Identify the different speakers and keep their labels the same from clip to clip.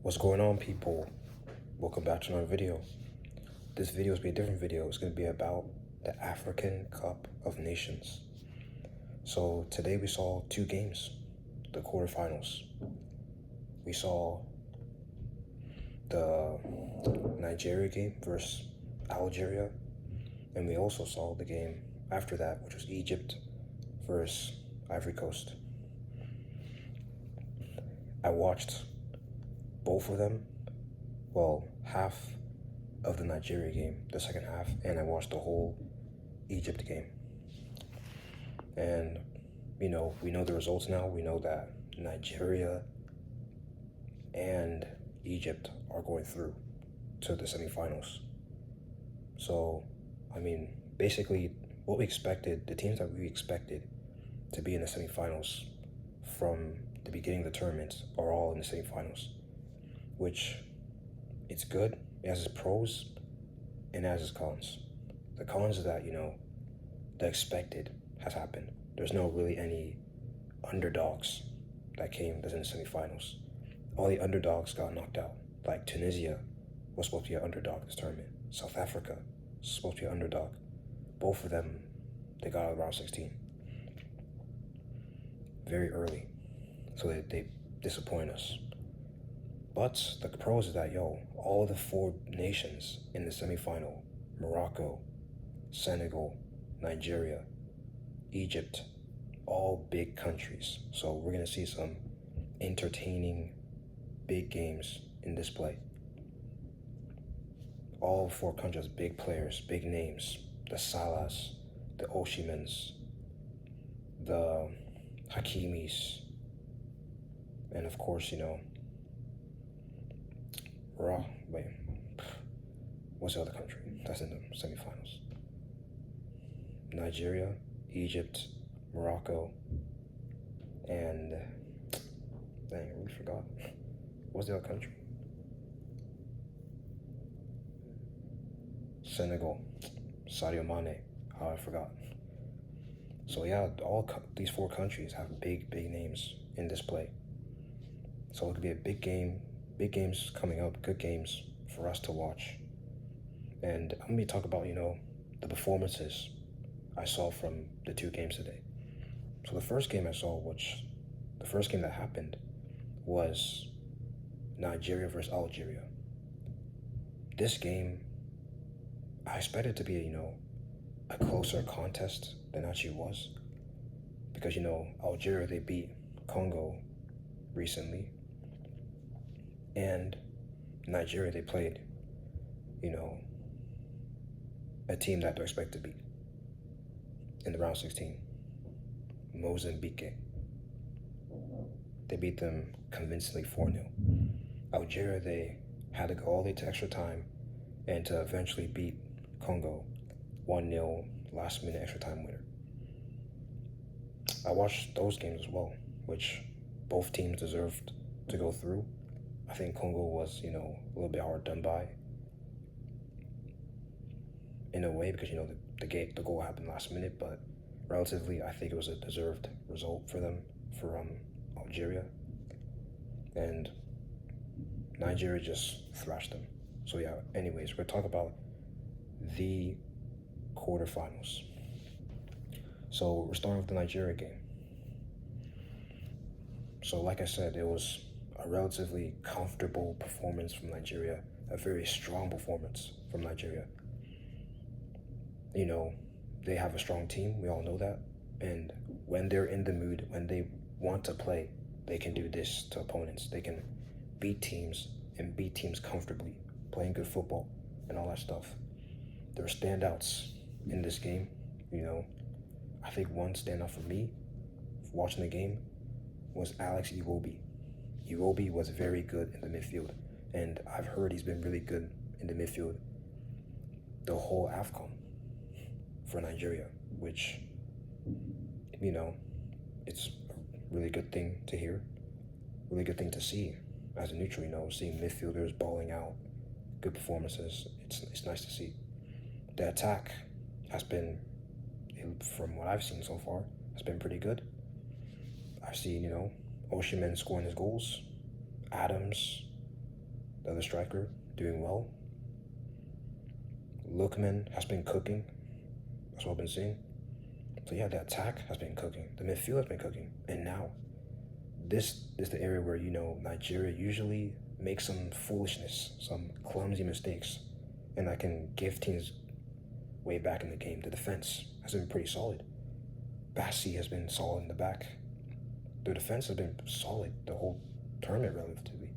Speaker 1: What's going on, people? Welcome back to another video. This video is going to be a different video. It's going to be about the African Cup of Nations. So today we saw two games, the quarterfinals. We saw the Nigeria game versus Algeria, and we also saw the game after that, which was Egypt versus Ivory Coast. I watched both of them, well, half of the Nigeria game, the second half, and I watched the whole Egypt game. And, we know the results now. We know that Nigeria and Egypt are going through to the semifinals. So, basically what we expected, the teams that we expected to be in the semifinals from the beginning of the tournament are all in the semifinals, which it's good. It has its pros and it has its cons. The cons is that, the expected has happened. There's no really any underdogs that's in the semifinals. All the underdogs got knocked out. Like Tunisia was supposed to be an underdog this tournament. South Africa was supposed to be an underdog. Both of them, they got out of round 16 very early. So they disappoint us. But the pros is that, all the four nations in the semifinal, Morocco, Senegal, Nigeria, Egypt, all big countries. So we're going to see some entertaining big games in this play. All four countries, big players, big names. The Salahs, the Osimhens, the Hakimis, and of course, what's the other country that's in the semifinals? Nigeria, Egypt, Morocco, and dang, I really forgot. What's the other country? Senegal, Sadio Mane. I forgot. So yeah, these four countries have big names in this play. So it could be a big game, big games coming up, good games for us to watch. And I'm going to talk about, the performances I saw from the two games today. So the first game I saw, the first game that happened was Nigeria versus Algeria. This game, I expected it to be, a closer contest than it actually was. Because, Algeria, they beat Congo recently. And Nigeria, they played, a team that they're expected to beat in the round 16, Mozambique. They beat them convincingly 4-0. Algeria, they had to go all the way to extra time and to eventually beat Congo 1-0 last minute extra time winner. I watched those games as well, which both teams deserved to go through. I think Congo was, a little bit hard done by in a way because, the goal happened last minute, but relatively, I think it was a deserved result for them, for Algeria. And Nigeria just thrashed them. So yeah, anyways, we're going to talk about the quarterfinals. So we're starting with the Nigeria game. So like I said, it was a relatively comfortable performance from Nigeria, a very strong performance from Nigeria. They have a strong team, we all know that. And when they're in the mood, when they want to play, they can do this to opponents. They can beat teams and beat teams comfortably, playing good football and all that stuff. There are standouts in this game, I think one standout for me, watching the game, was Alex Iwobi. Iwobi was very good in the midfield, and I've heard he's been really good in the midfield the whole AFCON for Nigeria, which, it's a really good thing to hear, really good thing to see as a neutral, seeing midfielders balling out, good performances. It's nice to see. The attack has been, from what I've seen so far, has been pretty good. I've seen, Osimhen scoring his goals, Adams, the other striker, doing well. Lookman has been cooking. That's what I've been seeing. So yeah, the attack has been cooking. The midfield has been cooking. And now, this is the area where, Nigeria usually makes some foolishness, some clumsy mistakes. And I can give teams way back in the game. The defense has been pretty solid. Bassi has been solid in the back. Their defense has been solid the whole tournament relatively.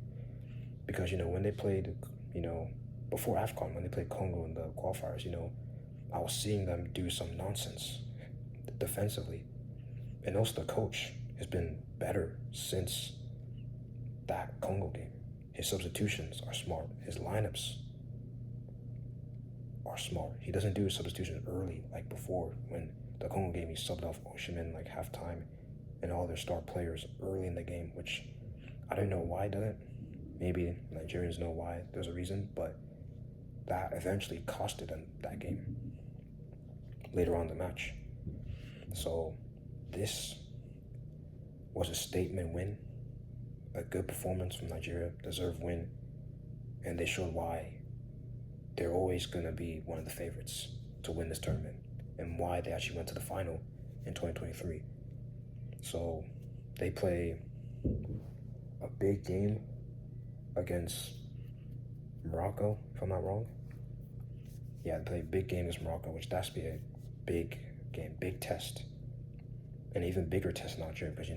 Speaker 1: Because, when they played, before AFCON, when they played Congo in the qualifiers, I was seeing them do some nonsense defensively. And also the coach has been better since that Congo game. His substitutions are smart. His lineups are smart. He doesn't do his substitution early like before. When the Congo game, he subbed off Oshiman like halftime and all their star players early in the game, which I don't know why he doesn't. Maybe Nigerians know why. There's a reason, but that eventually costed them that game later on in the match. So this was a statement win, a good performance from Nigeria, deserved win, and they showed why they're always going to be one of the favorites to win this tournament and why they actually went to the final in 2023. So they play a big game against Morocco, if I'm not wrong. Yeah, they play a big game against Morocco, which that's be a big game, big test. An even bigger test in Algeria because,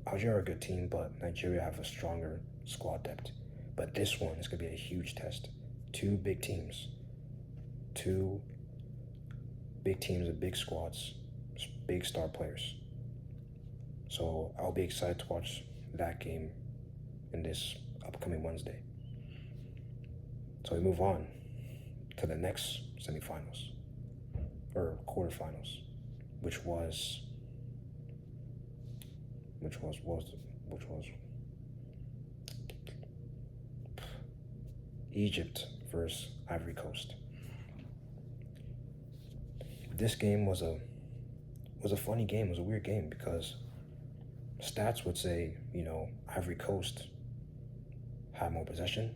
Speaker 1: Algeria are a good team, but Nigeria have a stronger squad depth. But this one is going to be a huge test. Two big teams with big squads, big star players. So I'll be excited to watch that game in this upcoming Wednesday. So we move on to the next semifinals, or quarterfinals, which was Egypt versus Ivory Coast. This game was a funny game. It was a weird game because stats would say, Ivory Coast had more possession,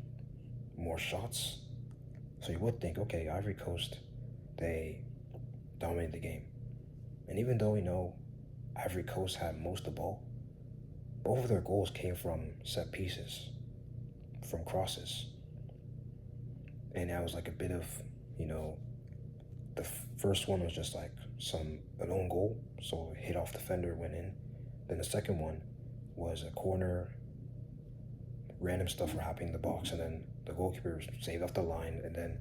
Speaker 1: more shots. So you would think, okay, Ivory Coast, they dominated the game. And even though, Ivory Coast had most of the ball, both of their goals came from set pieces, from crosses. And that was like a bit of, the first one was just like an own goal, so it hit off the defender, went in. Then the second one was a corner, random stuff were happening in the box, and then the goalkeeper saved off the line, and then,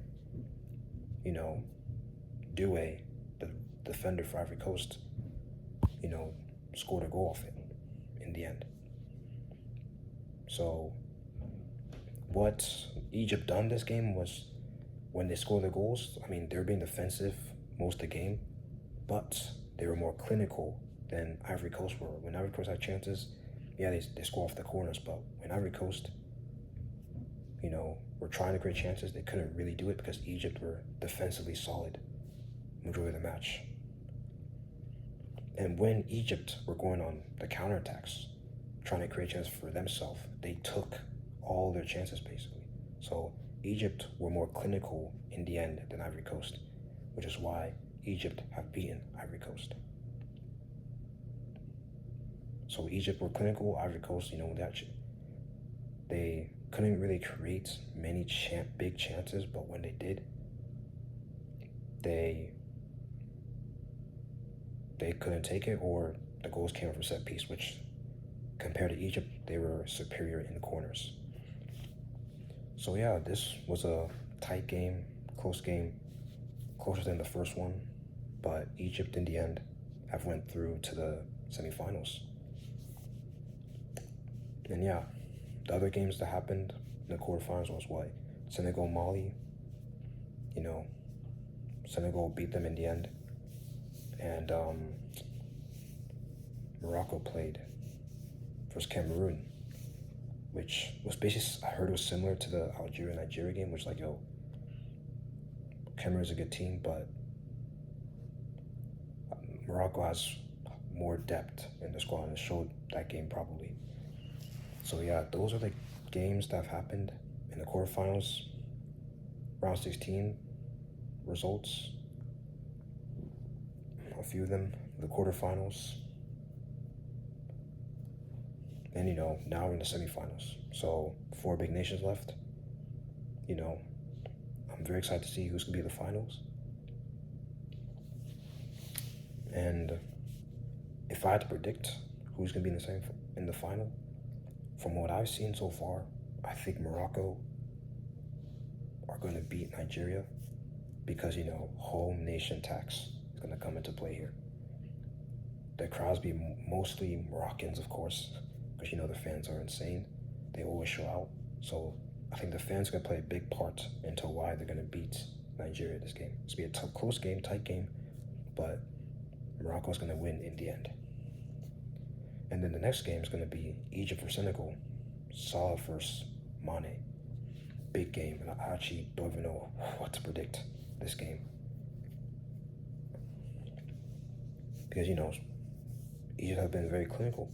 Speaker 1: Dewey, the defender for Ivory Coast, scored a goal off it in the end. So what Egypt done this game was, when they scored the goals, they were being defensive most of the game, but they were more clinical than Ivory Coast were. When Ivory Coast had chances, yeah, they score off the corners, but when Ivory Coast, were trying to create chances, they couldn't really do it because Egypt were defensively solid majority of the match. And when Egypt were going on the counterattacks, trying to create chances for themselves, they took all their chances basically. So Egypt were more clinical in the end than Ivory Coast, which is why Egypt have beaten Ivory Coast. So Egypt were clinical, Ivory Coast, they couldn't really create many big chances, but when they did, they couldn't take it, or the goals came from set piece, which compared to Egypt, they were superior in the corners. So yeah, this was a tight game, close game, closer than the first one, but Egypt in the end have went through to the semifinals. And yeah, the other games that happened in the quarterfinals was what? Senegal, Mali. Senegal beat them in the end. And Morocco played versus Cameroon, which was basically, I heard it was similar to the Algeria-Nigeria game, which Cameroon's a good team, but Morocco has more depth in the squad, and it showed that game probably. So yeah, those are the games that have happened in the quarterfinals, round 16 results. A few of them, the quarterfinals, and now we're in the semifinals. So 4 big nations left. I'm very excited to see who's gonna be in the finals. And if I had to predict who's gonna be in the final, from what I've seen so far, I think Morocco are gonna beat Nigeria because home nation tax is gonna come into play here. The crowds be mostly Moroccans, of course, because the fans are insane. They always show out. So I think the fans are gonna play a big part into why they're gonna beat Nigeria this game. It's gonna be a close game, tight game, but Morocco's gonna win in the end. And then the next game is gonna be Egypt for Senegal. Salah versus Mane. Big game, and I actually don't even know what to predict this game. Because Egypt have been very clinical.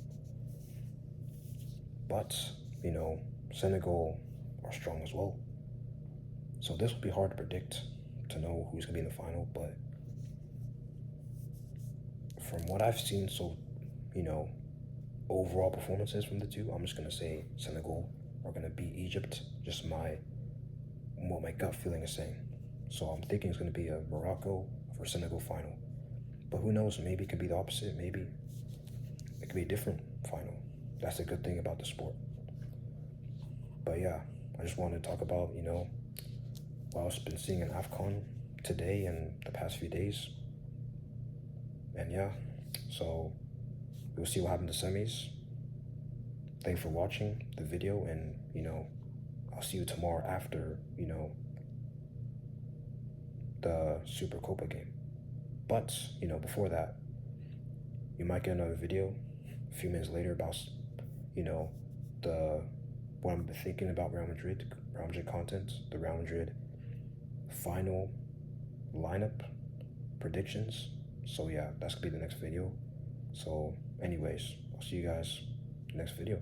Speaker 1: But, Senegal are strong as well. So this will be hard to predict, to know who's going to be in the final. But from what I've seen, overall performances from the two, I'm just going to say Senegal are going to beat Egypt. Just what my gut feeling is saying. So I'm thinking it's going to be a Morocco for Senegal final. But who knows, maybe it could be the opposite. Maybe it could be a different final. That's a good thing about the sport. But yeah, I just wanted to talk about, what I've been seeing in AFCON today and the past few days. And yeah, so we'll see what happens in the semis. Thanks for watching the video, and, I'll see you tomorrow after, the Super Copa game. But, before that, you might get another video a few minutes later about, what I'm thinking about Real Madrid content, the Real Madrid final lineup predictions. So yeah, that's gonna be the next video. So anyways, I'll see you guys next video.